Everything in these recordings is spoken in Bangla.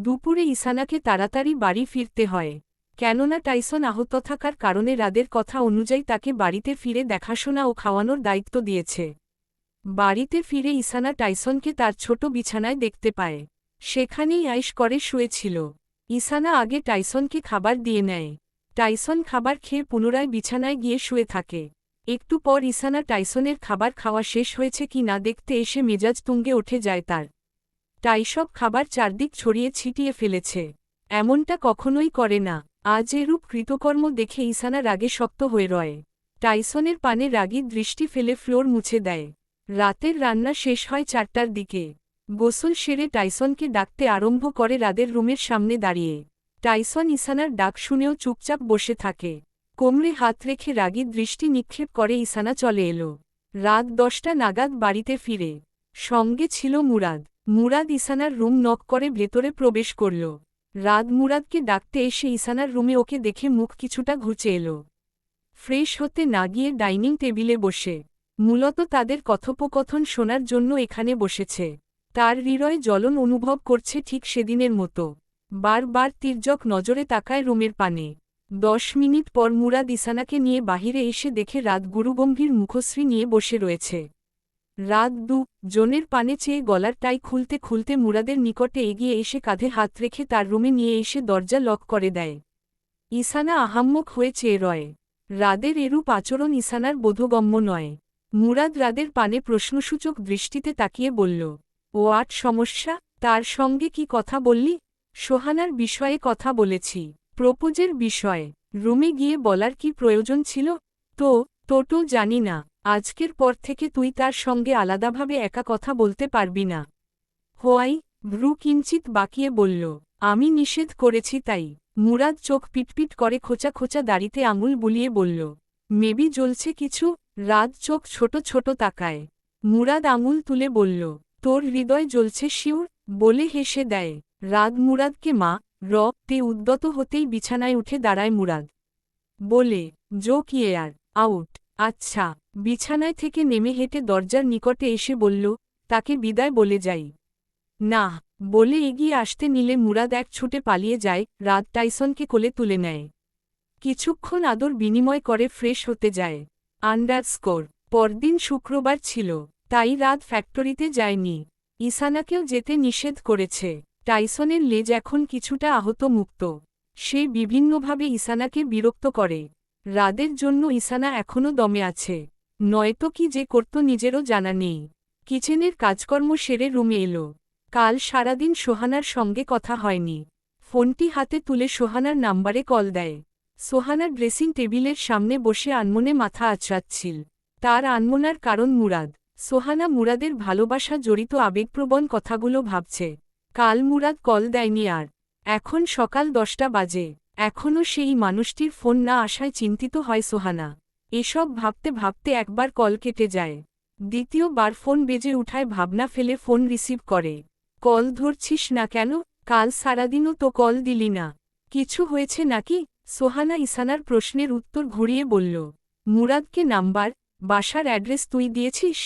দুপুরে ইসানাকে তাড়াতাড়ি বাড়ি ফিরতে হয়, কেননা টাইসন আহত থাকার কারণে রাদের কথা অনুযায়ী তাকে বাড়িতে ফিরে দেখাশোনা ও খাওয়ানোর দায়িত্ব দিয়েছে। বাড়িতে ফিরে ইসানা টাইসনকে তার ছোট বিছানায় দেখতে পায়। সেখানেই আয়েশ করে শুয়েছিল। ইসানা আগে টাইসনকে খাবার দিয়ে নেয়। টাইসন খাবার খেয়ে পুনরায় বিছানায় গিয়ে শুয়ে থাকে। একটু পর ইসানা টাইসনের খাবার খাওয়া শেষ হয়েছে কি না দেখতে এসে মেজাজ তুঙ্গে উঠে যায় তার। টাইসব খাবার চারদিক ছড়িয়ে ছিটিয়ে ফেলেছে। এমনটা কখনোই করে না। আজ এরূপ কৃতকর্ম দেখে ইসানা রাগে শক্ত হয়ে রয়। টাইসনের পানে রাগী দৃষ্টি ফেলে ফ্লোর মুছে দেয়। রাতের রান্না শেষ হয় 4টার দিকে। গোসল সেরে টাইসনকে ডাকতে আরম্ভ করে রাদের রুমের সামনে দাঁড়িয়ে। টাইসন ইসানার ডাক শুনেও চুপচাপ বসে থাকে। কোমরে হাত রেখে রাগী দৃষ্টি নিক্ষেপ করে ইসানা চলে এলো। রাত 10টা নাগাদ বাড়িতে ফিরে। সঙ্গে ছিল মুরাদ। মুরাদ ইসানার রুম নক করে ভেতরে প্রবেশ করল। রাত মুরাদকে ডাকতে এসে ইসানার রুমে ওকে দেখে মুখ কিছুটা ঘুচে এলো। ফ্রেশ হতে না গিয়ে ডাইনিং টেবিলে বসে মূলত তাদের কথোপকথন শোনার জন্য এখানে বসেছে। তার হৃদয়ে জ্বলন অনুভব করছে ঠিক সেদিনের মতো। বারবার তির্যক নজরে তাকায় রুমের পানে। 10 মিনিট পর মুরাদ ইসানাকে নিয়ে বাহিরে এসে দেখে রাত গুরুগম্ভীর মুখশ্রী নিয়ে বসে রয়েছে। রাত 2 জনের পানে চেয়ে গলার টাই খুলতে খুলতে মুরাদের নিকটে এগিয়ে এসে কাঁধে হাত রেখে তার রুমে নিয়ে এসে দরজা লক করে দেয়। ইসানা আহাম্মক হয়ে চেয়ে রয়। রাদের এরূপ আচরণ ইসানার বোধগম্য নয়। মুরাদ রাদের পানে প্রশ্নসূচক দৃষ্টিতে তাকিয়ে বলল, হোয়াট সমস্যা? তার সঙ্গে কি কথা বললি? সোহানার বিষয়ে কথা বলেছি। প্রপোজের বিষয়ে। রুমে গিয়ে বলার কি প্রয়োজন ছিল? তো জানি না। আজকের পর থেকে তুই তার সঙ্গে আলাদাভাবে একা কথা বলতে পারবি না। হোয়াই? ভ্রু কিঞ্চিত বাঁকিয়ে বলল, আমি নিষেধ করেছি তাই। মুরাদ চোখ পিটপিট করে খোঁচা খোঁচা দাড়িতে আঙুল বুলিয়ে বলল, মেবি জ্বলছে কিছু? রাত চোখ ছোট ছোট তাকায়। মুরাদ আঙুল তুলে বলল, তোর হৃদয় জ্বলছে শিউর? বলে হেসে দেয়। রাত মুরাদকে তে উদ্যত হতেই বিছানায় উঠে দাঁড়ায় মুরাদ। বলে, জো কিয়েয়ার আউট। আচ্ছা। বিছানায় থেকে নেমে হেঁটে দরজার নিকটে এসে বলল, তাকে বিদায় বলে যাই। না। বলে এগিয়ে আসতে নিলে মুরাদ এক ছুটে পালিয়ে যায়। রাত টাইসনকে কোলে তুলে নেয়। কিছুক্ষণ আদর বিনিময় করে ফ্রেশ হতে যায়। পরদিন শুক্রবার ছিল, তাই রাত ফ্যাক্টরিতে যায়নি। ইসানাকেও যেতে নিষেধ করেছে। টাইসনের লেজ এখন কিছুটা আহত মুক্ত। সে বিভিন্নভাবে ইসানাকে বিরক্ত করে। রাদের জন্য ইসানা এখনও দমে আছে। নয়তো কি যে করত নিজেরও জানা নেই। কিচেনের কাজকর্ম সেরে রুমে এলো। কাল সারাদিন সোহানার সঙ্গে কথা হয়নি। ফোনটি হাতে তুলে সোহানার নাম্বারে কল দেয়। সোহানা ড্রেসিং টেবিলের সামনে বসে আনমনে মাথা আঁচড়াচ্ছিল। তার আনমনার কারণ মুরাদ। সোহানা মুরাদের ভালোবাসা জড়িত আবেগপ্রবণ কথাগুলো ভাবছে। কাল মুরাদ কল দেয়নি আর। এখন সকাল 10টা বাজে। এখনও সেই মানুষটির ফোন না আসায় চিন্তিত হয় সোহানা। এসব ভাবতে ভাবতে একবার কল কেটে যায়। দ্বিতীয়বার ফোন বেজে উঠায় ভাবনা ফেলে ফোন রিসিভ করে। কল ধরছিস না কেন? কাল সারাদিনও তো কল দিলি না। কিছু হয়েছে নাকি? সোহানা ইসানার প্রশ্নের উত্তর ঘুরিয়ে বলল, মুরাদকে নাম্বার, বাসার অ্যাড্রেস তুই দিয়েছিস?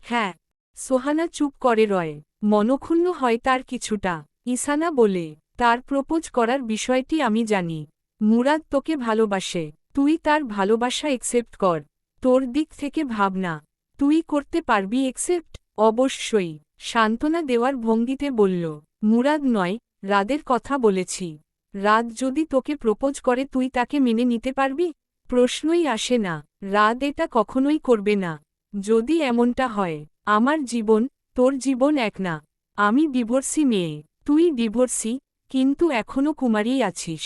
হ্যাঁ। সোহানা চুপ করে রয়। মনক্ষুণ্ণ হয় তার কিছুটা। ইসানা বলে, তার প্রপোজ করার বিষয়টি আমি জানি। মুরাদ তোকে ভালোবাসে। তুই তার ভালোবাসা একসেপ্ট কর। তোর দিক থেকে ভাবনা, তুই করতে পারবি একসেপ্ট? অবশ্যই। সান্ত্বনা দেওয়ার ভঙ্গিতে বলল, মুরাদ নয়, রাদের কথা বলেছি। রাত যদি তোকে প্রপোজ করে তুই তাকে মেনে নিতে পারবি? প্রশ্নই আসে না। রাত এটা কখনোই করবে না। যদি এমনটা হয়, আমার জীবন, তোর জীবন এক না। আমি ডিভোর্সি মেয়ে, তুই ডিভোর্সি, কিন্তু এখনও কুমারীই আছিস।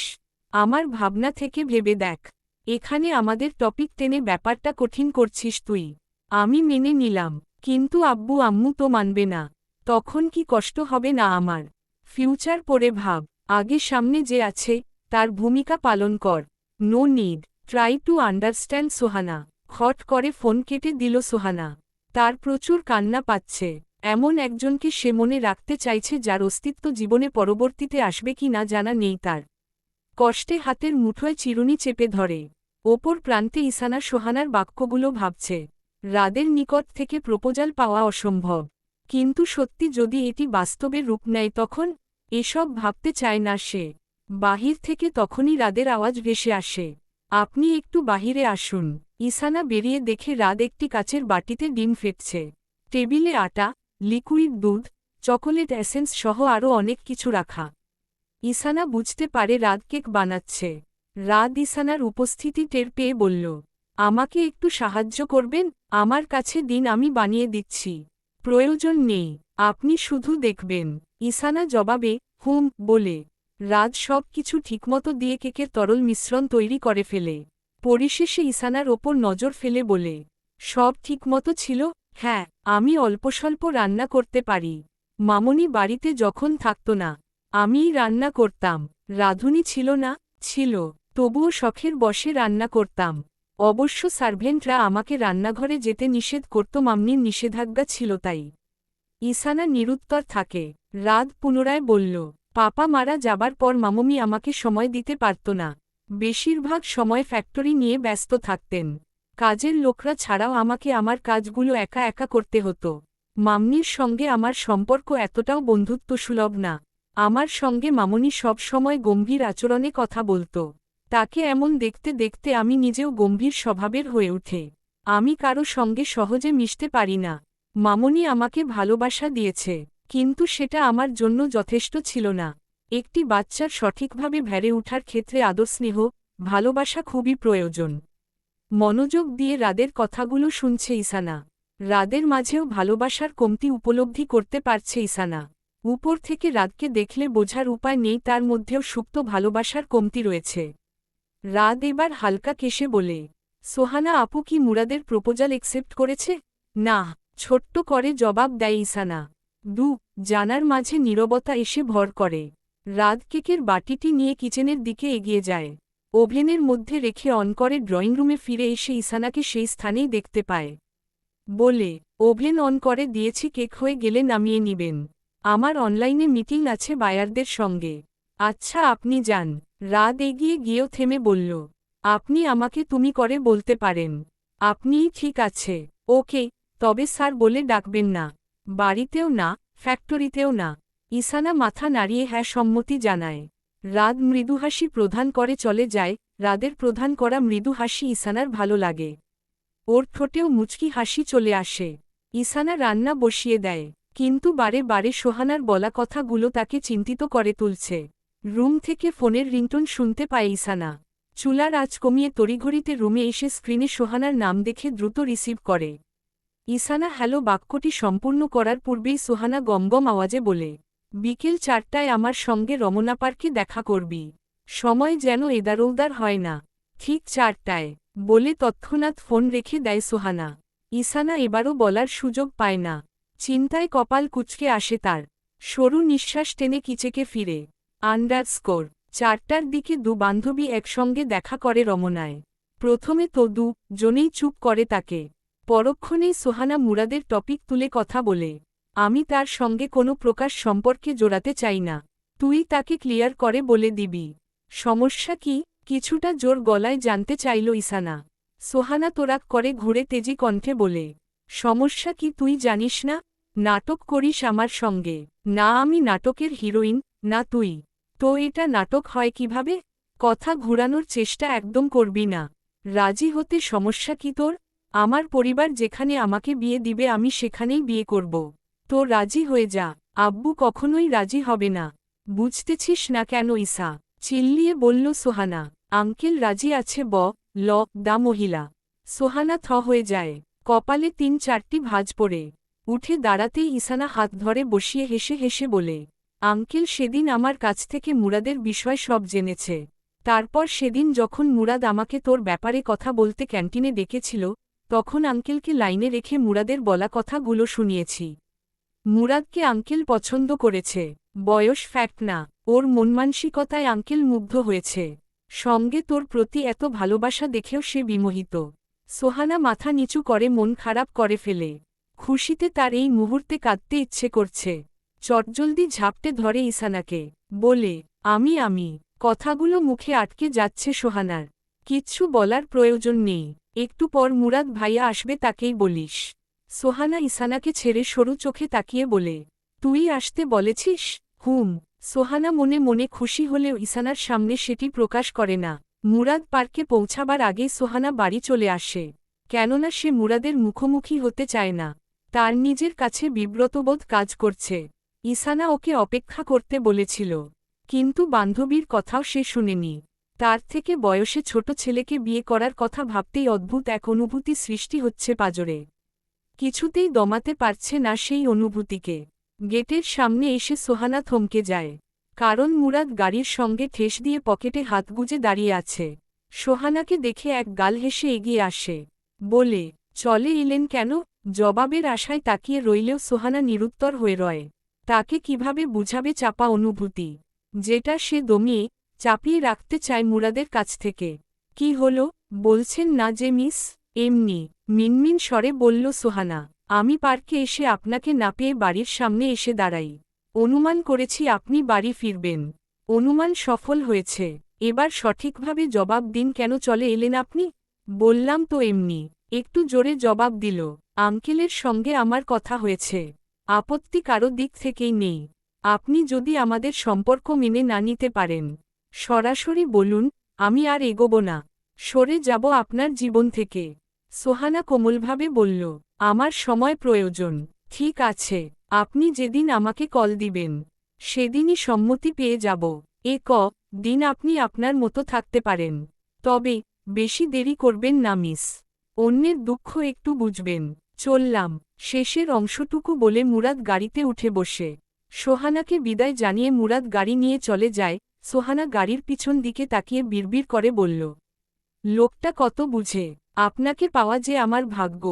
আমার ভাবনা থেকে ভেবে দেখ। এখানে আমাদের টপিক টেনে ব্যাপারটা কঠিন করছিস তুই। আমি মেনে নিলাম, কিন্তু আব্বু আম্মু তো মানবে না। তখন কি কষ্ট হবে না আমার? ফিউচার পরে ভাব। আগে সামনে যে আছে, তার ভূমিকা পালন কর। No need try to understand. Sohana খট করে ফোন কেটে দিল। সোহানা তার প্রচুর কান্না পাচ্ছে। এমন একজনকে সে মনে রাখতে চাইছে যার অস্তিত্ব জীবনে পরবর্তীতে আসবে কি না জানা নেই তার। কষ্টে হাতের মুঠোয় চিরুনি চেপে ধরে। ওপর প্রান্তে ইসানা সোহানার বাক্যগুলো ভাবছে। রাদের নিকট থেকে প্রপোজাল পাওয়া অসম্ভব। কিন্তু সত্যি যদি এটি বাস্তবে রূপ নেয় তখন? এসব ভাবতে চায় না সে। বাহির থেকে তখনই রাদের আওয়াজ ভেসে আসে, আপনি একটু বাহিরে আসুন। ইসানা বেরিয়ে দেখে রাদ একটি কাচের বাটিতে ডিম ফেটছে। টেবিলে আটা, লিকুইড দুধ, চকোলেট এসেন্স সহ আরও অনেক কিছু রাখা। ইসানা বুঝতে পারে রাদ কেক বানাচ্ছে। রাদ ইসানার উপস্থিতি টের পেয়ে বলল, আমাকে একটু সাহায্য করবেন? আমার কাছে দিন, আমি বানিয়ে দিচ্ছি। প্রয়োজন নেই, আপনি শুধু দেখবেন। ইসানা জবাবে হুম বলে রাদ সব কিছু ঠিকমতো দিয়ে কেকের তরল মিশ্রণ তৈরি করে ফেলে। পরিশেষে ইসানার ওপর নজর ফেলে বলে, সব ঠিকমতো ছিল? হ্যাঁ, আমি অল্পস্বল্প রান্না করতে পারি। মামনি বাড়িতে যখন থাকত না, আমিই রান্না করতাম। রাঁধুনি ছিল না? ছিল, তবুও শখের বশে রান্না করতাম। অবশ্য সার্ভেন্টরা আমাকে রান্নাঘরে যেতে নিষেধ করত, মামনির নিষেধাজ্ঞা ছিল তাই। ইসানা নিরুত্তর থাকে। রাদ পুনরায় বলল, পাপা মারা যাবার পর মামুমি আমাকে সময় দিতে পারত না। বেশিরভাগ সময় ফ্যাক্টরি নিয়ে ব্যস্ত থাকতেন। কাজের লোকরা ছাড়াও আমাকে আমার কাজগুলো একা একা করতে হতো। মামনির সঙ্গে আমার সম্পর্ক এতটাও বন্ধুত্বসুলভ না। আমার সঙ্গে মামনি সব সময় গম্ভীর আচরণে কথা বলত। তাকে এমন দেখতে দেখতে আমি নিজেও গম্ভীর স্বভাবের হয়ে ওঠে। আমি কারো সঙ্গে সহজে মিশতে পারি না। মামনি আমাকে ভালোবাসা দিয়েছে, কিন্তু সেটা আমার জন্য যথেষ্ট ছিল না। একটি বাচ্চার সঠিকভাবে বেড়ে ওঠার ক্ষেত্রে আদর, স্নেহ, ভালোবাসা খুবই প্রয়োজন। মনোযোগ দিয়ে রাদের কথাগুলো শুনছে ইসানা। রাদের মাঝেও ভালোবাসার কমতি উপলব্ধি করতে পারছে ইসানা। উপর থেকে রাদকে দেখলে বোঝার উপায় নেই তার মধ্যেও সুপ্ত ভালোবাসার কমতি রয়েছে। রাদ এবার হালকা কেশে বলে, সোহানা আপু কি মুরাদের প্রপোজাল একসেপ্ট করেছে? না, ছোট্ট করে জবাব দেয় ইসানা। জানার মাঝে নীরবতা এসে ভর করে। রাদ কেকের বাটিটি নিয়ে কিচেনের দিকে এগিয়ে যায়। ওভেনের মধ্যে রেখে অন করে ড্রয়িং রুমে ফিরে এসে ইসানাকে সেই স্থানেই দেখতে পায়। বলে, ওভেন অন করে দিয়েছি, কেক হয়ে গেলে নামিয়ে নিবেন। আমার অনলাইনে মিটিং আছে বায়ারদের সঙ্গে। আচ্ছা, আপনি যান। রাদ এগিয়ে গিয়েও থেমে বলল, আপনি আমাকে তুমি করে বলতে পারেন। আপনিই ঠিক আছে। ওকে, তবে স্যার বলে ডাকবেন না। বাড়িতেও না, ফ্যাক্টরিতেও না। ইসানা মাথা নাড়িয়ে হ্যাঁ সম্মতি জানায়। রাদ মৃদু হাসি প্রদান করে চলে যায়। রাদের প্রদান করা মৃদু হাসি ইসানার ভালো লাগে। ওর ঠোঁটেও মুচকি হাসি চলে আসে। ইসানা রান্না বসিয়ে দেয়, কিন্তু বারে বারে সোহানার বলা কথাগুলো তাকে চিন্তিত করে তুলছে। রুম থেকে ফোনের রিংটোন শুনতে পায় ইসানা। চুলার আঁচ কমিয়ে তড়িঘড়িতে রুমে এসে স্ক্রিনে সোহানার নাম দেখে দ্রুত রিসিভ করে। ইসানা হ্যালো বাক্যটি সম্পূর্ণ করার পূর্বেই সোহানা গমগম আওয়াজে বলে, বিকেল 4টায় আমার সঙ্গে রমনা পার্কে দেখা করবি। সময় যেন এদারোদার হয় না। ঠিক 4টায়, বলে তৎক্ষণাৎ ফোন রেখে দেয় সোহানা। ইসানা এবারও বলার সুযোগ পায় না। চিন্তায় কপাল কুঁচকে আসে তার। সরু নিঃশ্বাস টেনে কিচেকে ফিরে। _ 4টার দিকে বান্ধবী একসঙ্গে দেখা করে রমনায়। প্রথমে তো জনেই চুপ করে তাকে। পরক্ষণেই সোহানা মুরাদের টপিক তুলে কথা বলে, আমি তার সঙ্গে কোনো প্রকাশ সম্পর্কে জোড়াতে চাই না। তুই তাকে ক্লিয়ার করে বলে দিবি। সমস্যা কি? কিছুটা জোর গলায় জানতে চাইল ইসানা। সোহানা তোরাক করে ঘুরে তেজি কণ্ঠে বলে, সমস্যা কি তুই জানিস না? নাটক করিস আমার সঙ্গে। না আমি নাটকের হিরোইন, না তুই। তো এটা নাটক হয় কিভাবে? কথা ঘুরানোর চেষ্টা একদম করবি না। রাজি হতে সমস্যা কি তোর? আমার পরিবার যেখানে আমাকে বিয়ে দিবে আমি সেখানেই বিয়ে করব। তো রাজি হয়ে যা। আব্বু কখনোই রাজি হবে না। বুঝতেছিস না কেন ইসা? চিল্লিয়ে বলল সোহানা। আঙ্কেল রাজি আছে দা মহিলা। সোহানা হয়ে যায়। কপালে 3-4টি ভাঁজ পড়ে। উঠে দাঁড়াতেই ইসানা হাত ধরে বসিয়ে হেসে হেসে বলে, আঙ্কেল সেদিন আমার কাছ থেকে মুরাদের বিষয় সব জেনেছে। তারপর সেদিন যখন মুরাদ আমাকে তোর ব্যাপারে কথা বলতে ক্যান্টিনে ডেকেছিল, তখন আঙ্কেলকে লাইনে রেখে মুরাদের বলা কথাগুলো শুনিয়েছি। মুরাদকে আঙ্কেল পছন্দ করেছে। বয়স ফ্যাক্ট না, ওর মনমানসিকতায় আঙ্কেল মুগ্ধ হয়েছে। সঙ্গে তোর প্রতি এত ভালোবাসা দেখেও সে বিমোহিত। সোহানা মাথা নিচু করে মন খারাপ করে ফেলে। খুশিতে তার এই মুহূর্তে কাঁদতে ইচ্ছে করছে। চটজলদি ঝাপটে ধরে ইসানাকে। বলে, আমি কথাগুলো মুখে আটকে যাচ্ছে সোহানার। কিচ্ছু বলার প্রয়োজন নেই। একটু পর মুরাদ ভাইয়া আসবে, তাকেই বলিস। সোহানা ইসানাকে ছেড়ে সরু চোখে তাকিয়ে বলে, তুই আসতে বলেছিস? সোহানা মনে মনে খুশি হলেও ইসানার সামনে সেটি প্রকাশ করে না। মুরাদ পার্কে পৌঁছাবার আগেই সোহানা বাড়ি চলে আসে, কেননা সে মুরাদের মুখোমুখি হতে চায় না। তার নিজের কাছে বিব্রতবোধ কাজ করছে। ইসানা ওকে অপেক্ষা করতে বলেছিল, কিন্তু বান্ধবীর কথাও সে শুনেনি। তার থেকে বয়সে ছোট ছেলেকে বিয়ে করার কথা ভাবতেই অদ্ভুত এক অনুভূতি সৃষ্টি হচ্ছে পাজরে। কিছুতেই দমাতে পারছে না সেই অনুভূতিকে। গেটের সামনে এসে সোহানা থমকে যায়, কারণ মুরাদ গাড়ির সঙ্গে ঠেস দিয়ে পকেটে হাত গুজে দাঁড়িয়ে আছে। সোহানাকে দেখে এক গাল হেসে এগিয়ে আসে, বলে, চলে এলেন কেন? জবাবের আশায় তাকিয়ে রইলেও সোহানা নিরুত্তর হয়ে রয়। তাকে কিভাবে বুঝাবে চাপা অনুভূতি, যেটা সে দমিয়ে চাপিয়ে রাখতে চায় মুরাদের কাছ থেকে। কি হলো, বলছেন না যে মিস? এমনি মিনমিন স্বরে বলল সোহানা, আমি পার্কে এসে আপনাকে না পেয়ে বাড়ির সামনে এসে দাঁড়াই। অনুমান করেছি আপনি বাড়ি ফিরবেন। অনুমান সফল হয়েছে। এবার সঠিকভাবে জবাব দিন, কেন চলে এলেন আপনি? বললাম তো এমনি। একটু জোরে জবাব দিল, আঙ্কেলের সঙ্গে আমার কথা হয়েছে। আপত্তি কারো দিক থেকেই নেই। আপনি যদি আমাদের সম্পর্ক মেনে না নিতে পারেন, সরাসরি বলুন, আমি আর এগোব না, সরে যাব আপনার জীবন থেকে। সোহানা কোমলভাবে বলল, আমার সময় প্রয়োজন। ঠিক আছে, আপনি যেদিন আমাকে কল দিবেন, সেদিনই সম্মতি পেয়ে যাব। দিন আপনি আপনার মতো থাকতে পারেন। তবে বেশি দেরি করবেন না মিস। অন্যের দুঃখ একটু বুঝবেন। চললাম। শেষের অংশটুকু বলে মুরাদ গাড়িতে উঠে বসে। সোহানাকে বিদায় জানিয়ে মুরাদ গাড়ি নিয়ে চলে যায়। সোহানা গাড়ির পিছন দিকে তাকিয়ে বিড়বিড় করে বলল, লোকটা কত বুঝে। আপনাকে পাওয়া যে আমার ভাগ্য।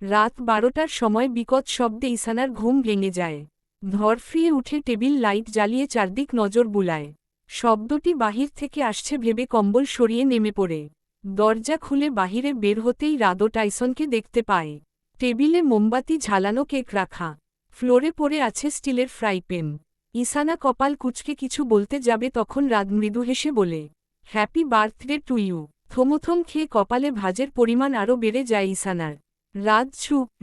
রাত 12টার সময় বিকট শব্দে ইসানার ঘুম ভেঙে যায়। ধরফ্রিয়ে উঠে টেবিল লাইট জ্বালিয়ে চারদিক নজর বুলায়। শব্দটি বাহির থেকে আসছে ভেবে কম্বল সরিয়ে নেমে পড়ে। দরজা খুলে বাহিরে বের হতেই রাদো টাইসনকে দেখতে পায়। টেবিলে মোমবাতি ঝালানো কেক রাখা, ফ্লোরে পড়ে আছে স্টিলের ফ্রাইপ্যান। ইসানা কপাল কুঁচকে কিছু বলতে যাবে, তখন রাদ মৃদু হেসে বলে, হ্যাপি বার্থডে টু ইউ। থমথম খেয়ে কপালে ভাঁজের পরিমাণ আরও বেড়ে যায় ইসানার। রাত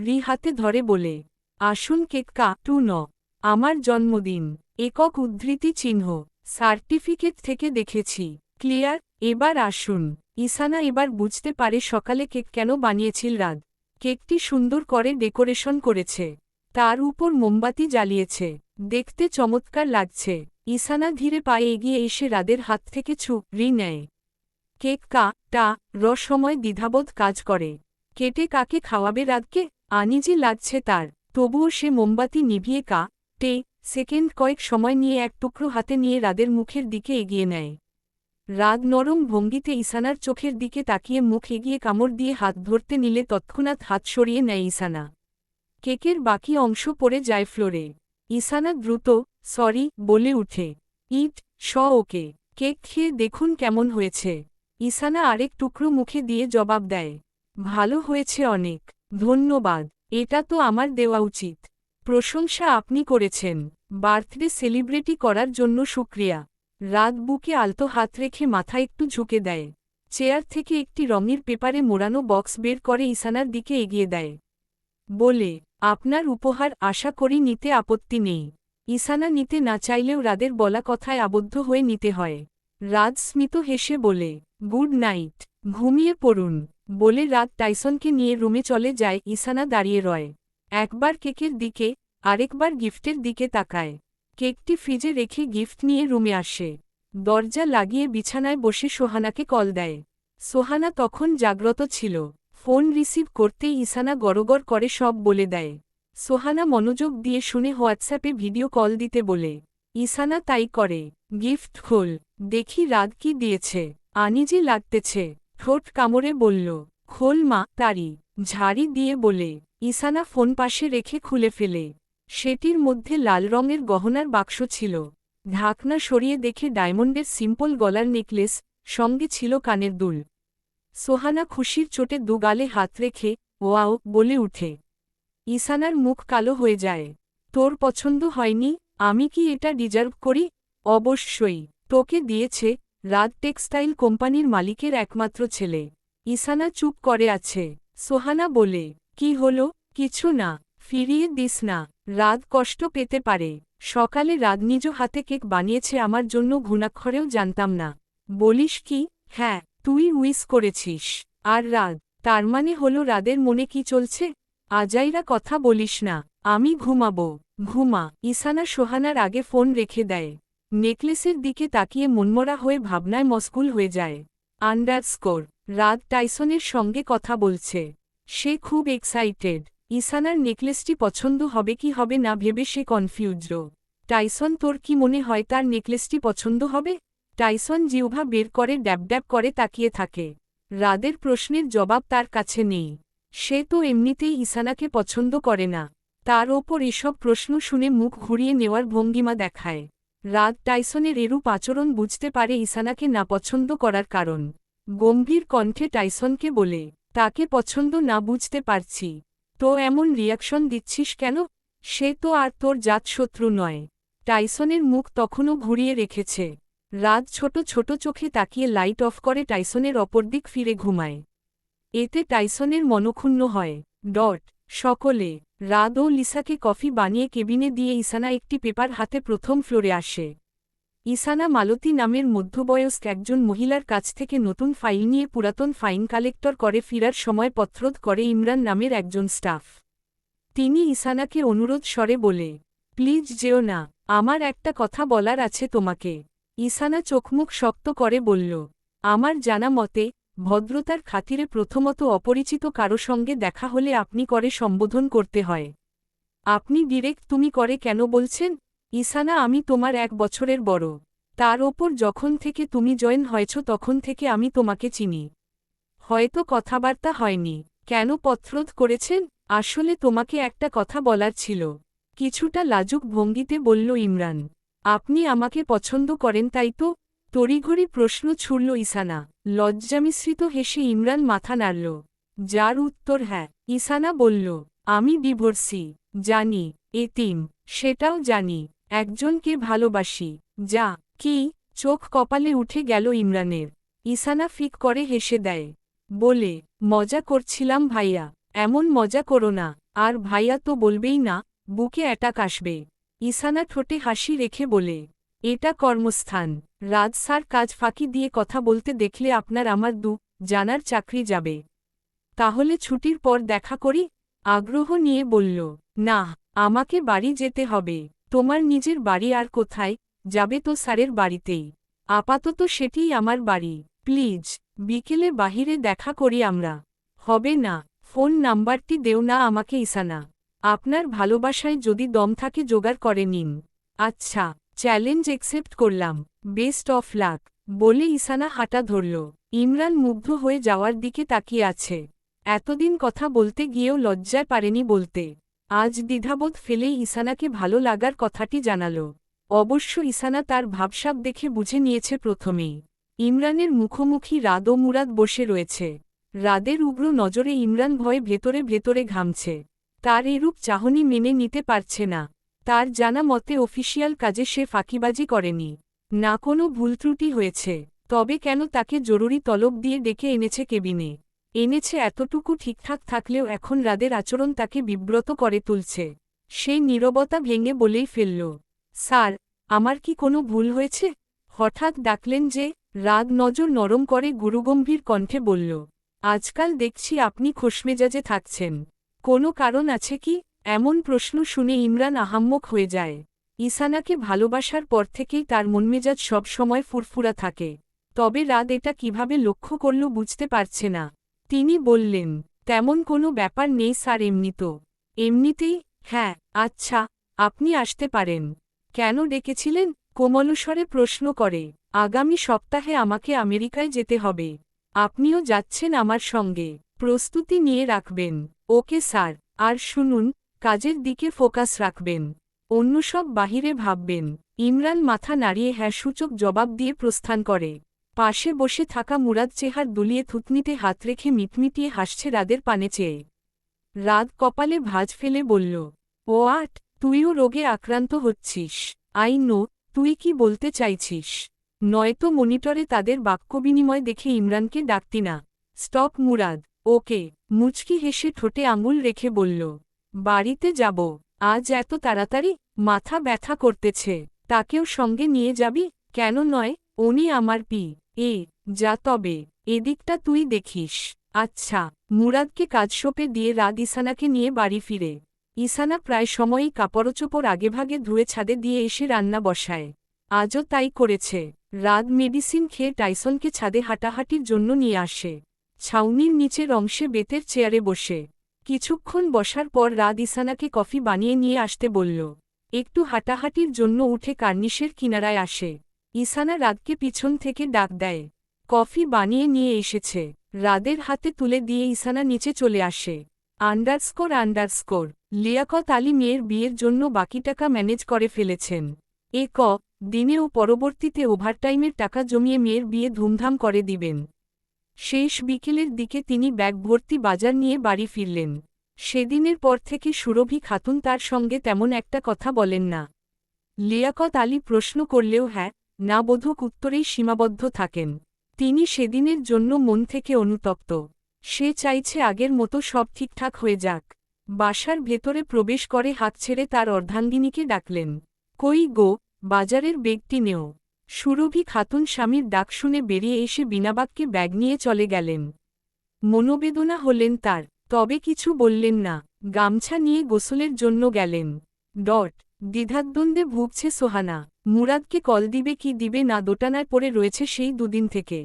রি হাতে ধরে বলে, আসুন কেক টু ন। আমার জন্মদিন। একক উদ্ধৃতি চিহ্ন। সার্টিফিকেট থেকে দেখেছি। ক্লিয়ার। এবার আসুন। ইসানা এবার বুঝতে পারে সকালে কেক কেন বানিয়েছিল রাত। কেকটি সুন্দর করে ডেকোরেশন করেছে, তার উপর মোমবাতি জ্বালিয়েছে, দেখতে চমৎকার লাগছে। ইসানা ধীরে পায়ে এগিয়ে এসে রাদের হাত থেকে রি নেয়। কেক সময় দ্বিধাবোধ কাজ করে। কেটে কাকে খাওয়াবে রাতকে? আনিজি লাগছে তার। তবুও সে মোমবাতি নিভিয়ে সেকেন্ড কয়েক সময় নিয়ে এক টুকরো হাতে নিয়ে রাদের মুখের দিকে এগিয়ে নেয়। রাদ নরম ভঙ্গিতে ইসানার চোখের দিকে তাকিয়ে মুখ এগিয়ে কামড় দিয়ে হাত ধরতে নিলে তৎক্ষণাৎ হাত সরিয়ে নেয় ইসানা। কেকের বাকি অংশ পড়ে যায় ফ্লোরে। ইসানা দ্রুত সরি বলে উঠে, ওকে। কেক খেয়ে দেখুন কেমন হয়েছে। ইসানা আরেক টুকরো মুখে দিয়ে জবাব দেয়, ভালো হয়েছে অনেক, ধন্যবাদ। এটা তো আমার দেওয়া উচিত। প্রশংসা আপনি করেছেন। বার্থডে সেলিব্রেটি করার জন্য শুক্রিয়া। রাত বুকে আলতো হাত রেখে মাথা একটু ঝুঁকে দেয়। চেয়ার থেকে একটি রঙের পেপারে মোড়ানো বক্স বের করে ইসানার দিকে এগিয়ে দেয়। বলে, আপনার উপহার, আশা করি নিতে আপত্তি নেই। ইসানা নিতে না চাইলেও রাদের বলা কথায় আবদ্ধ হয়ে নিতে হয়। রাত স্মিত হেসে বলে, গুড নাইট, ঘুমিয়ে পড়ুন। বলে রাত টাইসনকে নিয়ে রুমে চলে যায়। ইসানা দাঁড়িয়ে রয়, একবার কেকের দিকে, আরেকবার গিফটের দিকে তাকায়। কেকটি ফ্রিজে রেখে গিফট নিয়ে রুমে আসে। দরজা লাগিয়ে বিছানায় বসে সোহানাকে কল দেয়। সোহানা তখন জাগ্রত ছিল। ফোন রিসিভ করতেই ইসানা গড়গড় করে সব বলে দেয়। সোহানা মনোযোগ দিয়ে শুনে হোয়াটসঅ্যাপে ভিডিও কল দিতে বলে। ইসানা তাই করে। গিফট খোল, দেখি রাত কি দিয়েছে। আনিজি লাগতেছে, ঠোঁট কামড়ে বলল। খোল মা, তারি ঝাড়ি দিয়ে বলে। ইসানা ফোন পাশে রেখে খুলে ফেলে। সেটির মধ্যে লাল রঙের গহনার বাক্স ছিল। ঢাকনা সরিয়ে দেখে ডায়মন্ডের সিম্পল গলার নেকলেস, সঙ্গে ছিল কানের দুল। সোহানা খুশির চোটে দুগালে হাত রেখে ওয়াও বলে উঠে। ইসানার মুখ কালো হয়ে যায়। তোর পছন্দ হয়নি? আমি কি এটা ডিজার্ভ করি? অবশ্যই। তোকে দিয়েছে রাত টেক্সটাইল কোম্পানির মালিকের একমাত্র ছেলে। ইসানা চুপ করে আছে। সোহানা বলে, কি হলো? কিছু না, ফিরিয়ে দিস না, রাত কষ্ট পেতে পারে। সকালে রাত নিজ হাতে কেক বানিয়েছে আমার জন্য, ঘুণাক্ষরেও জানতাম না। বলিস কি? হ্যাঁ, তুই উইস করেছিস। আর রাত, তার মানে হলো রাদের মনে কি চলছে? আজাইরা কথা বলিস না, আমি ঘুমাবো। ঘুমা। ইসানা সোহানার আগে ফোন রেখে দেয়। নেকলেসের দিকে তাকিয়ে মনমরা হয়ে ভাবনায় মশগুল হয়ে যায়। আন্ডারস্কোর। রাত টাইসনের সঙ্গে কথা বলছে। সে খুব এক্সাইটেড। ইসানার নেকলেসটি পছন্দ হবে কি হবে না ভেবে সে কনফিউজড। টাইসন, তোর কি মনে হয় তার নেকলেসটি পছন্দ হবে? টাইসন জিহ্বা বের করে ড্যাব করে তাকিয়ে থাকে। রাদের প্রশ্নের জবাব তার কাছে নেই। সে তো এমনিতেই ইসানাকে পছন্দ করে না, তার ওপর এসব প্রশ্ন শুনে মুখ ঘুরিয়ে নেওয়ার ভঙ্গিমা দেখায়। রাদ টাইসনের এরূপ আচরণ বুঝতে পারে ইসানাকে না পছন্দ করার কারণ। গম্ভীর কণ্ঠে টাইসনকে বলে, তাকে পছন্দ না বুঝতে পারছি তো এমন রিয়াকশন দিচ্ছিস কেন? সে তো আর তোর জাতশত্রু নয়। টাইসনের মুখ তখনও ঘুরিয়ে রেখেছে। রাত ছোট ছোট চোখে তাকিয়ে লাইট অফ করে টাইসনের অপর দিক ফিরে ঘুমায়। এতে টাইসনের মনক্ষুণ্ণ হয়। সকলে। রাদ ও লিসাকে কফি বানিয়ে কেবিনে দিয়ে ইসানা একটি পেপার হাতে প্রথম ফ্লোরে আসে। ইসানা মালতী নামের মধ্যবয়স্ক একজন মহিলার কাছ থেকে নতুন ফাইল নিয়ে পুরাতন ফাইন কালেক্টর করে ফিরার সময় পত্রোধ করে ইমরান নামের একজন স্টাফ। তিনি ইসানাকে অনুরোধ স্বরে বলে, প্লিজ যেও না, আমার একটা কথা বলার আছে তোমাকে। ইসানা চোখমুখ শক্ত করে বলল, আমার জানা মতে ভদ্রতার খাতিরে প্রথমত অপরিচিত কারো সঙ্গে দেখা হলে আপনি করে সম্বোধন করতে হয়। আপনি ডিরেক্ট তুমি করে কেন বলছেন? ইসানা, আমি তোমার 1 বছরের বড়। তার ওপর যখন থেকে তুমি জয়েন হয়েছ তখন থেকে আমি তোমাকে চিনি। হয়তো কথাবার্তা হয়নি, কেন পত্রোধ করেছেন? আসলে তোমাকে একটা কথা বলার ছিল। কিছুটা লাজুক ভঙ্গিতে বলল ইমরান। আপনি আমাকে পছন্দ করেন তাই তো? তড়িঘড়ি প্রশ্ন ছুড়ল ইসানা। লজ্জামিশ্রিত হেসে ইমরান মাথা নাড়ল। যার উত্তর হ্যাঁ। ইসানা বলল, আমি ডিভোর্সি। জানি। এতিম। সেটাও জানি। একজনকে ভালোবাসি। যা। কি? চোখ কপালে উঠে গেল ইমরানের। ইসানা ফিক করে হেসে দেয়। বলে, মজা করছিলাম ভাইয়া। এমন মজা করো না। আর ভাইয়া তো বলবেই না, বুকে অ্যাটাক আসবে। ইসানা ঠোঁটে হাসি রেখে বলে, এটা কর্মস্থান। রাজ স্যার কাজ ফাঁকি দিয়ে কথা বলতে দেখলে আপনার আমার জানার চাকরি যাবে। তাহলে ছুটির পর দেখা করি? আগ্রহ নিয়ে বলল, না, আমাকে বাড়ি যেতে হবে। তোমার নিজের বাড়ি আর কোথায় যাবে? তো স্যারের বাড়িতেই। আপাতত সেটিই আমার বাড়ি। প্লিজ, বিকেলে বাহিরে দেখা করি আমরা। হবে না। ফোন নাম্বারটি দেও না আমাকে ইসানা। আপনার ভালোবাসায় যদি দম থাকে জোগাড় করে নিন। আচ্ছা, চ্যালেঞ্জ একসেপ্ট করলাম। Best of luck. বলে ইসানা হাঁটা ধরল। ইমরান মুগ্ধ হয়ে যাওয়ার দিকে তাকিয়ে আছে। এতদিন কথা বলতে গিয়েও লজ্জায় পারেনি বলতে। আজ দ্বিধাবোধ ফেলেই ইসানাকে ভালো লাগার কথাটি জানাল। অবশ্য ইসানা তার ভাবসাব দেখে বুঝে নিয়েছে প্রথমেই। ইমরানের মুখোমুখি রাদ ও মুরাদ বসে রয়েছে। রাদের উগ্র নজরে ইমরান ভয়ে ভেতরে ভেতরে ঘামছে। তার এরূপ চাহনি মেনে নিতে পারছে না। তার জানা মতে অফিসিয়াল কাজে সে ফাঁকিবাজি করেনি। না কোনো ভুলত্রুটি হয়েছে। তবে কেন তাকে জরুরি তলব দিয়ে ডেকে এনেছে কেবিনে? এনেছে এতটুকু ঠিকঠাক থাকলেও এখন রাদের আচরণ তাকে বিব্রত করে তুলছে। সেই নীরবতা ভেঙে বলেই ফেলল, স্যার, আমার কি কোনো ভুল হয়েছে? হঠাৎ ডাকলেন যে? রাদ নজর নরম করে গুরুগম্ভীর কণ্ঠে বলল, আজকাল দেখছি আপনি খোশমেজাজে থাকছেন। কোনো কারণ আছে কি? এমন প্রশ্ন শুনে ইমরান আহাম্মক হয়ে যায়। ইসানাকে ভালোবাসার পর থেকেই তার মনমেজাজ সব সময় ফুরফুরা থাকে। তবে রাদ এটা কিভাবে লক্ষ্য করল বুঝতে পারছে না। তিনি বললেন, তেমন কোনো ব্যাপার নেই স্যার, এমনিতেই। হ্যাঁ, আচ্ছা, আপনি আসতে পারেন। কেন ডেকেছিলেন? কোমলস্বরে প্রশ্ন করে। আগামী সপ্তাহে আমাকে আমেরিকায় যেতে হবে। আপনিও যাচ্ছেন আমার সঙ্গে। প্রস্তুতি নিয়ে রাখবেন। Okay sir. আর শুনুন, কাজের দিকে ফোকাস রাখবেন। অন্য সব বাহিরে ভাববেন। ইমরান মাথা নাড়িয়ে হ্যাঁ সূচক জবাব দিয়ে প্রস্থান করে। পাশে বসে থাকা মুরাদ চেহার দুলিয়ে থুতনিতে হাত রেখে মিটমিটিয়ে হাসছে রাদের পানে চেয়ে। রাদ কপালে ভাঁজ ফেলে বলল, ও আট, তুইও রোগে আক্রান্ত হচ্ছিস। আই নো, তুই কি বলতে চাইছিস। নয়তো মনিটরে তাদের বাক্যবিনিময় দেখে ইমরানকে ডাকতি না। স্টপ মুরাদ। ওকে। মুচকি হেসে ঠোঁটে আঙুল রেখে বলল, বাড়িতে যাব। আজ এত তাড়াতাড়ি? মাথা ব্যথা করতেছে। তাকেও সঙ্গে নিয়ে যাবি? কেন নয়, উনি আমার এ। যা তবে, এদিকটা তুই দেখিস। আচ্ছা। মুরাদকে কাজ সঁপে দিয়ে রাত ইসানাকে নিয়ে বাড়ি ফিরে। ইসানা প্রায় সময়ই কাপড়চোপড় আগেভাগে ধুয়ে ছাদে দিয়ে এসে রান্না বসায়। আজও তাই করেছে। রাত মেডিসিন খেয়ে টাইসনকে ছাদে হাঁটাহাঁটির জন্য নিয়ে আসে। ছাউনির নিচের অংশে বেতের চেয়ারে বসে কিছুক্ষণ বসার পর রাত ইসানাকে কফি বানিয়ে নিয়ে আসতে বলল। একটু হাঁটাহাঁটির জন্য উঠে কার্নিশের কিনারায় আসে। ইসানা রাতকে পিছন থেকে ডাক দেয়। কফি বানিয়ে নিয়ে এসেছে। রাদের হাতে তুলে দিয়ে ইসানা নিচে চলে আসে। আন্ডারস্কোর লিয়াকত আলী মেয়ের বিয়ের জন্য বাকি টাকা ম্যানেজ করে ফেলেছেন। দিনে ও পরবর্তীতে ওভারটাইমের টাকা জমিয়ে মেয়ের বিয়ে ধুমধাম করে দিবেন। শেষ বিকেলের দিকে তিনি ব্যাগ ভর্তি বাজার নিয়ে বাড়ি ফিরলেন। সেদিনের পর থেকে সুরভি খাতুন তার সঙ্গে তেমন একটা কথা বলেন না। লিয়াকত আলী প্রশ্ন করলেও হ্যাঁ না বোধক উত্তরেই সীমাবদ্ধ থাকেন। তিনি সেদিনের জন্য মন থেকে অনুতপ্ত। সে চাইছে আগের মতো সব ঠিকঠাক হয়ে যাক। বাসার ভেতরে প্রবেশ করে হাত ছেড়ে তার অর্ধাঙ্গিনীকে ডাকলেন। কই গো, বাজারের বেগটি নেও। সুরভি খাতুন স্বামীর ডাক শুনে বেরিয়ে এসে বিনাবাক্যে ব্যাগ নিয়ে চলে গেলেন। মনোবেদনা হলেন তার, তবে কিছু বললেন না। গামছা নিয়ে গোসলের জন্য গেলেন। দ্বিধাদ্বন্দ্বে ভুগছে সোহানা। মুরাদকে কল দিবে কি দিবে না দোটানায় পড়ে রয়েছে সেই দুদিন থেকে।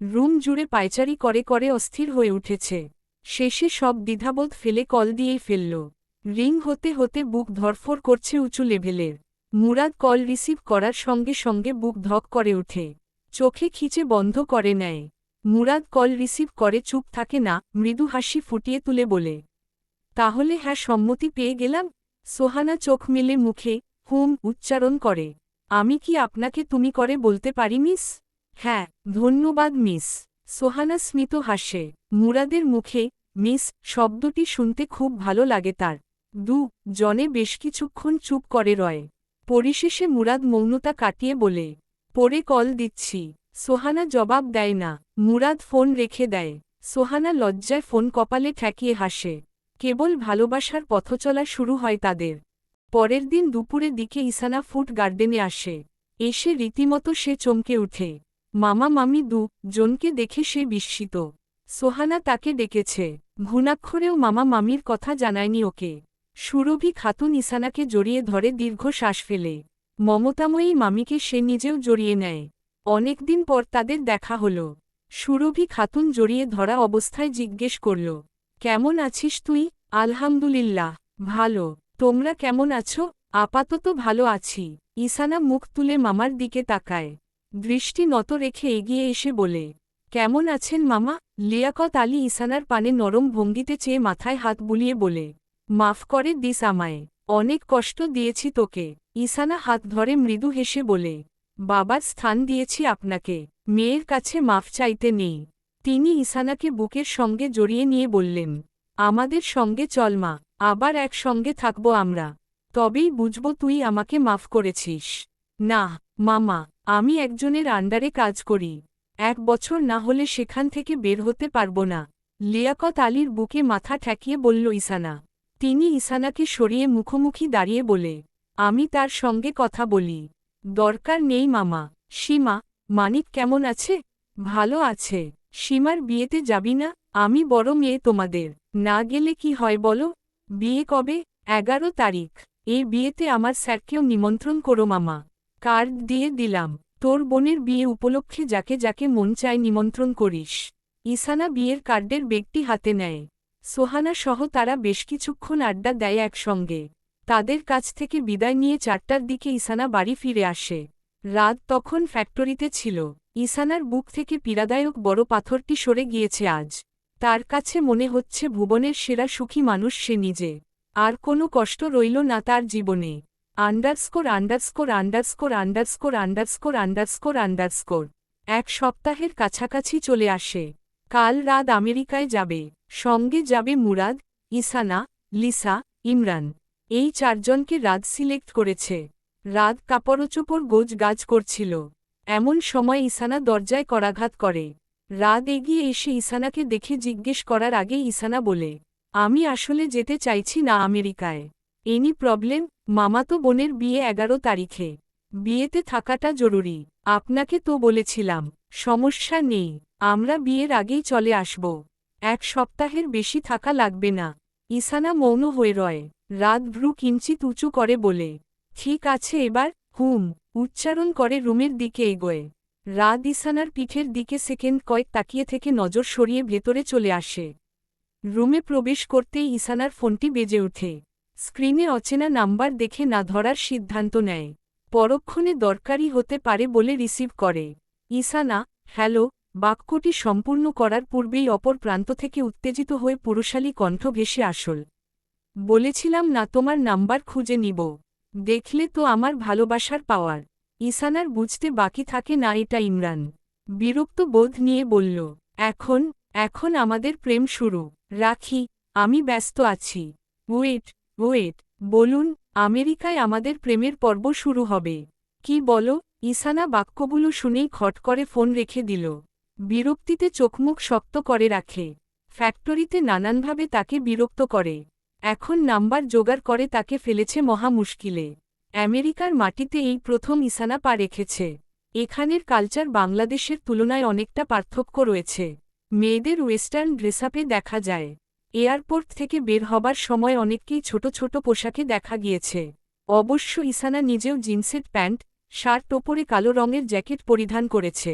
রুম জুড়ে পায়চারি করে করে অস্থির হয়ে উঠেছে। শেষে সব দ্বিধাবোধ ফেলে কল দিয়েই ফেলল। রিং হতে হতে বুক ধরফড় করছে উঁচু লেভেলের। মুরাদ কল রিসিভ করার সঙ্গে সঙ্গে বুক ধক করে ওঠে। চোখে খিচে বন্ধ করে নেয়। মুরাদ কল রিসিভ করে চুপ থাকে না, মৃদু হাসি ফুটিয়ে তুলে বলে, তাহলে হ্যাঁ সম্মতি পেয়ে গেলাম। সোহানা চোখ মেলে মুখে উচ্চারণ করে। আমি কি আপনাকে তুমি করে বলতে পারি মিস? হ্যাঁ, ধন্যবাদ মিস। সোহানা স্মিত হাসে। মুরাদের মুখে মিস শব্দটি শুনতে খুব ভালো লাগে তার। জনে বেশ কিছুক্ষণ চুপ করে রয়। পরিশেষে মুরাদ মৌনতা কাটিয়ে বলে, পরে কল দিচ্ছি। সোহানা জবাব দেয় না। মুরাদ ফোন রেখে দেয়। সোহানা লজ্জায় ফোন কপালে ঠেকিয়ে হাসে। কেবল ভালোবাসার পথচলা শুরু হয় তাদের। পরের দিন দুপুরের দিকে ইসানা ফুড গার্ডেনে আসে। এসে রীতিমতো সে চমকে উঠে। মামা মামি জনকে দেখে সে বিস্মিত। সোহানা তাকে ডেকেছে। ঘুণাক্ষরেও মামা মামির কথা জানায়নি ওকে। সুরভি খাতুন ইসানাকে জড়িয়ে ধরে দীর্ঘ শ্বাস ফেলে। মমতাময়ী মামিকে সে নিজেও জড়িয়ে নেয়। অনেকদিন পর তাদের দেখা হল। সুরভি খাতুন জড়িয়ে ধরা অবস্থায় জিজ্ঞেস করল, কেমন আছিস তুই? আলহামদুলিল্লাহ, ভালো। তোমরা কেমন আছো? আপাতত ভালো আছি। ইসানা মুখ তুলে মামার দিকে তাকায়। দৃষ্টি নত রেখে এগিয়ে এসে বলে, কেমন আছেন মামা? লিয়াকত আলী ইসানার পানে নরম ভঙ্গিতে চেয়ে মাথায় হাত বুলিয়ে বলে, মাফ করে দিস আমায়, অনেক কষ্ট দিয়েছি তোকে। ইসানা হাত ধরে মৃদু হেসে বলে, বাবার স্থান দিয়েছি আপনাকে, মেয়ের কাছে মাফ চাইতে নেই। তিনি ইসানাকে বুকের সঙ্গে জড়িয়ে নিয়ে বললেন, আমাদের সঙ্গে চল মা, আবার একসঙ্গে থাকব আমরা। তবেই বুঝব তুই আমাকে মাফ করেছিস। না মামা, আমি একজনের আন্ডারে কাজ করি। 1 বছর না হলে সেখান থেকে বের হতে পারব না। লিয়াকত আলীর বুকে মাথা ঠেকিয়ে বলল ইসানা। তিনি ইসানাকে সরিয়ে মুখোমুখি দাঁড়িয়ে বলে, আমি তার সঙ্গে কথা বলি। দরকার নেই মামা। সীমা, মানিক কেমন আছে? ভালো আছে। সীমার বিয়েতে যাবি না? আমি বড় মেয়ে তোমাদের, না গেলে কি হয় বলো? বিয়ে কবে? 11 তারিখ। এই বিয়েতে আমার স্যারকেও নিমন্ত্রণ করো মামা। কার্ড দিয়ে দিলাম। তোর বোনের বিয়ে উপলক্ষে যাকে যাকে মন চায় নিমন্ত্রণ করিস। ইসানা বিয়ের কার্ডের বেগটি হাতে নেয়। সোহানা সহ তারা বেশ কিছুক্ষণ আড্ডা দেয় একসঙ্গে। তাদের কাছ থেকে বিদায় নিয়ে 4টার দিকে ইসানা বাড়ি ফিরে আসে। রাত তখন ফ্যাক্টরিতে ছিল। ইসানার বুক থেকে পীড়াদায়ক বড় পাথরটি সরে গিয়েছে আজ। তার কাছে মনে হচ্ছে ভুবনের সেরা সুখী মানুষ সে নিজে। আর কোনো কষ্ট রইল না তার জীবনে। _ 1 সপ্তাহের কাছাকাছি চলে আসে। কাল রাত আমেরিকায় যাবে। সঙ্গে যাবে মুরাদ, ইসানা, লিসা, ইমরান। এই 4 জনকে রাত সিলেক্ট করেছে। রাত কাপড়চোপড় গাজ করছিল। এমন সময় ইসানা দরজায় করাঘাত করে। রাত এগিয়ে এসে ইসানাকে দেখে জিজ্ঞেস করার আগেই ইসানা বলে, আমি আসলে যেতে চাইছি না আমেরিকায়। Any problem? মামাতো বোনের বিয়ে 11 তারিখে। বিয়েতে থাকাটা জরুরি। আপনাকে তো বলেছিলাম। সমস্যা নেই, আমরা বিয়ের আগেই চলে আসব। 1 সপ্তাহের বেশি থাকা লাগবে না। ইসানা মৌন হয়ে রয়। রাত ভ্রু কিঞ্চিত উঁচু করে বলে, ঠিক আছে এবার, উচ্চারণ করে রুমের দিকে এগোয়। রাত ইসানার পিঠের দিকে সেকেন্ড কয়েক তাকিয়ে থেকে নজর সরিয়ে ভেতরে চলে আসে। রুমে প্রবেশ করতেই ইসানার ফোনটি বেজে ওঠে। স্ক্রিনে অচেনা নাম্বার দেখে না ধরার সিদ্ধান্ত নেয়। পরক্ষণে দরকারি হতে পারে বলে রিসিভ করে। ইসানা, হ্যালো, বাক্যটি সম্পূর্ণ করার পূর্বেই অপর প্রান্ত থেকে উত্তেজিত হয়ে পুরুষালী কণ্ঠ ভেসে আসল। বলেছিলাম না তোমার নাম্বার খুঁজে নিব। দেখলে তো আমার ভালোবাসার পাওয়ার। ইসানার বুঝতে বাকি থাকে না এটা ইমরান। বিরক্ত বোধ নিয়ে বলল, এখন আমাদের প্রেম শুরু। রাখি, আমি ব্যস্ত আছি। ওয়েট, বলুন, আমেরিকায় আমাদের প্রেমের পর্ব শুরু হবে। কি বলো? ইসানা বাক্যগুলো শুনেই খট করে ফোন রেখে দিল। বিরক্তিতে চোখমুখ শক্ত করে রাখে। ফ্যাক্টরিতে নানানভাবে তাকে বিরক্ত করে। এখন নাম্বার জোগাড় করে তাকে ফেলেছে মহা মুশকিলে। আমেরিকার মাটিতে এই প্রথম ইসানা পা রেখেছে। এখানের কালচার বাংলাদেশের তুলনায় অনেকটা পার্থক্য রয়েছে। মেয়েদের ওয়েস্টার্ন ড্রেসআপে দেখা যায়। এয়ারপোর্ট থেকে বের হবার সময় অনেককেই ছোট ছোট পোশাকে দেখা গিয়েছে। অবশ্য ইসানা নিজেও জিন্সের প্যান্ট, শার্ট ওপরে কালো রঙের জ্যাকেট পরিধান করেছে।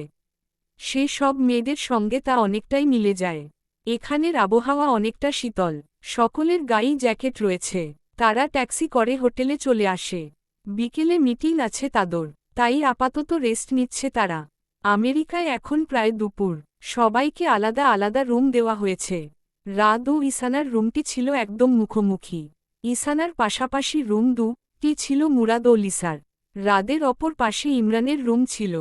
সে সব মেয়েদের সঙ্গে তা অনেকটাই মিলে যায়। এখানের আবহাওয়া অনেকটা শীতল। সকলের গায়েই জ্যাকেট রয়েছে। তারা ট্যাক্সি করে হোটেলে চলে আসে। বিকেলে মিটিং আছে তাদের, তাই আপাতত রেস্ট নিচ্ছে তারা। আমেরিকায় এখন প্রায় দুপুর। সবাইকে আলাদা আলাদা রুম দেওয়া হয়েছে। রাত ও ইসানার রুমটি ছিল একদম মুখোমুখি। ইসানার পাশাপাশি রুম 2টি ছিল মুরাদ ও লিসার। রাদের অপর পাশে ইমরানের রুম ছিল।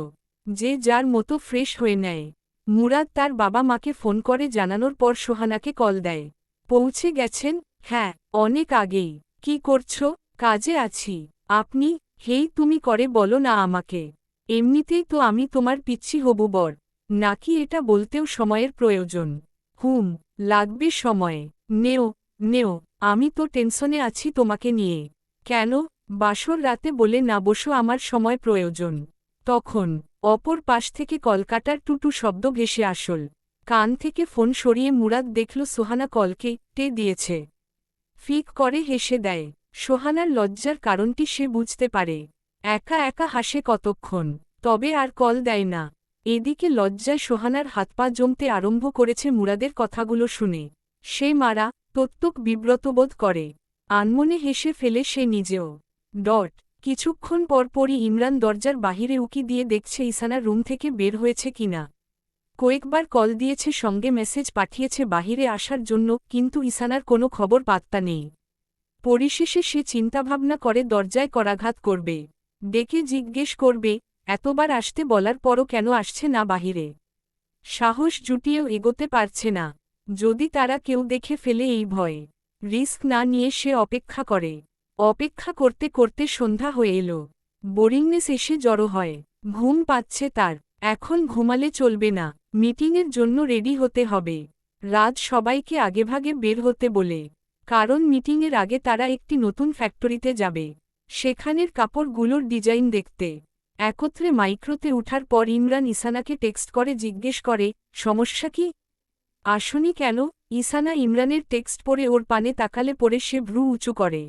যে যার মতো ফ্রেশ হয়ে নেয়। মুরাদ তার বাবা মাকে ফোন করে জানানোর পর সোহানাকে কল দেয়। পৌঁছে গেছেন? হ্যাঁ, অনেক আগেই। কি করছো? কাজে আছি। আপনি? হেই তুমি করে বলো না আমাকে। এমনিতেই তো আমি তোমার পিচ্ছি হবু বর। নাকি এটা বলতেও সময়ের প্রয়োজন? লাগবে সময়। নেও, আমি তো টেনশনে আছি তোমাকে নিয়ে। কেন? বাসর রাতে বলে না বসো আমার সময় প্রয়োজন। তখন অপর পাশ থেকে কলকাটার টুটু শব্দ ভেসে আসল। কান থেকে ফোন সরিয়ে মুরাদ দেখল সোহানা কলকে দিয়েছে। ফিক করে হেসে দেয়। সোহানার লজ্জার কারণটি সে বুঝতে পারে। একা একা হাসে কতক্ষণ, তবে আর কল দেয় না। এদিকে লজ্জায় সোহানার হাত পা জমতে আরম্ভ করেছে মুরাদের কথাগুলো শুনে। সে মারা তত্ত্বক বিব্রতবোধ করে। আনমনে হেসে ফেলে সে নিজেও। কিছুক্ষণ পরপরই ইমরান দরজার বাহিরে উকি দিয়ে দেখছে ইসানা রুম থেকে বের হয়েছে কিনা। কয়েকবার কল দিয়েছে, সঙ্গে মেসেজ পাঠিয়েছে বাহিরে আসার জন্য, কিন্তু ইসানার কোনো খবর পাত্তা নেই। পরিশেষে সে চিন্তাভাবনা করে দরজায় করাঘাত করবে। ডেকে জিজ্ঞেস করবে, এতবার আসতে বলার পরও কেন আসছে না বাহিরে। সাহস জুটিয়েও এগোতে পারছে না। যদি তারা কেউ দেখে ফেলে এই ভয়ে। রিস্ক না নিয়ে সে অপেক্ষা করে। অপেক্ষা করতে করতে সন্ধ্যা হয়ে এলো। বোরিংনেস এসে জড়ো হয়। ঘুম পাচ্ছে তার। এখন ঘুমালে চলবে না। মিটিংয়ের জন্য রেডি হতে হবে। রাত সবাইকে আগেভাগে বের হতে বলে। কারণ মিটিংয়ের আগে তারা একটি নতুন ফ্যাক্টরিতে যাবে। সেখানের কাপড়গুলোর ডিজাইন দেখতে। একত্রে মাইক্রোতে উঠার পর ইমরান ইসানাকে টেক্সট করে জিজ্ঞেস করে, সমস্যা কি? আসনি কেন? ইসানা ইমরানের টেক্সট পড়ে ওর পানে তাকালে পরে সে ভ্রু উঁচু করে।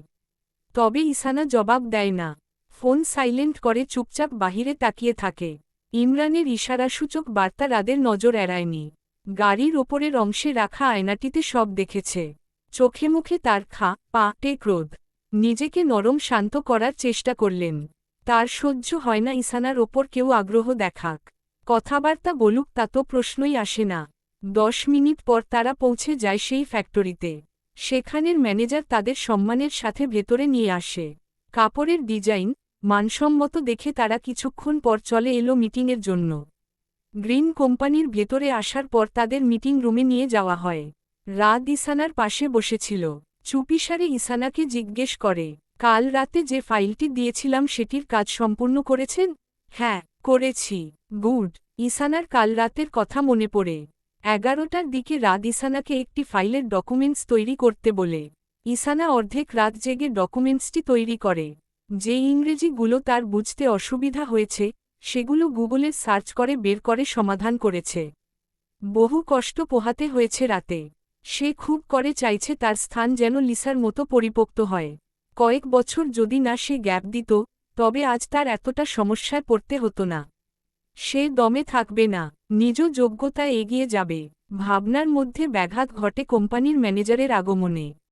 তবে ইসানা জবাব দেয় না। ফোন সাইলেন্ট করে চুপচাপ বাহিরে তাকিয়ে থাকে। ইমরানের ইশারাসূচক বার্তা রাদের নজর এড়ায়নি। গাড়ির ওপরের অংশে রাখা আয়নাটিতে সব দেখেছে। চোখে মুখে তার পা-টে ক্রোধ। নিজেকে নরম শান্ত করার চেষ্টা করলেন। তার সহ্য হয় না ইসানার ওপর কেউ আগ্রহ দেখাক, কথাবার্তা বলুক, তা তো প্রশ্নই আসে না। 10 মিনিট পর তারা পৌঁছে যায় সেই ফ্যাক্টরিতে। সেখানের ম্যানেজার তাদের সম্মানের সাথে ভেতরে নিয়ে আসে। কাপড়ের ডিজাইন মানসম্মত দেখে তারা কিছুক্ষণ পর চলে এলো মিটিংয়ের জন্য। গ্রিন কোম্পানির ভেতরে আসার পর তাদের মিটিং রুমে নিয়ে যাওয়া হয়। রাত ইসানার পাশে বসেছিল। চুপিসারে ইসানাকে জিজ্ঞেস করে, কাল রাতে যে ফাইলটি দিয়েছিলাম সেটির কাজ সম্পূর্ণ করেছেন? হ্যাঁ, করেছি। গুড। ইসানার কাল রাতের কথা মনে পড়ে। 11টার দিকে রাত ইসানাকে একটি ফাইলের ডকুমেন্টস তৈরি করতে বলে। ইসানা অর্ধেক রাত জেগে ডকুমেন্টসটি তৈরি করে। যে ইংরেজিগুলো তার বুঝতে অসুবিধা হয়েছে সেগুলো গুগলে সার্চ করে বের করে সমাধান করেছে। বহু কষ্ট পোহাতে হয়েছে রাতে। সে খুব করে চাইছে তার স্থান যেন লিসার মতো পরিপক্ত হয়। কয়েক বছর যদি না সে গ্যাপ দিত তবে আজ তার এতটা সমস্যায় পড়তে হতো না। সে দমে থাকবে না, নিজ যোগ্যতায় এগিয়ে যাবে। ভাবনার মধ্যে ব্যাঘাত ঘটে কোম্পানির ম্যানেজারের আগমনে।